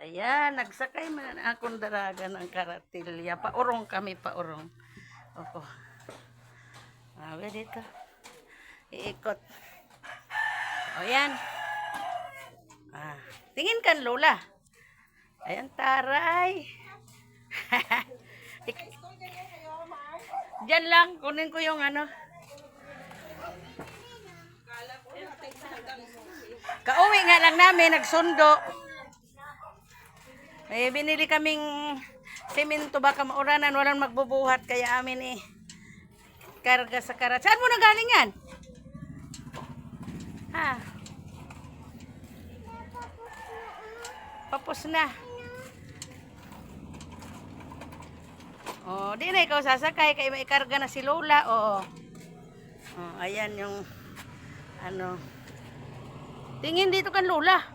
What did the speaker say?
Ayan, nagsakay man akong daraga ng karatilya. Paurong kami, paurong. Opo. Dito. Iikot. O yan. Tingin kan Lola. Ayan, taray. Diyan lang, kunin ko yung ano. Kauwi nga lang namin, nagsundo. Binili kaming semento baka mauranan, walang magbubuhat, kaya amin karga sa karat. Saan mo na galing yan? Papos na. Oh, di na ikaw sasakay kaya may karga na si Lola. Oh, ayan yung ano. Tingin dito kan Lola.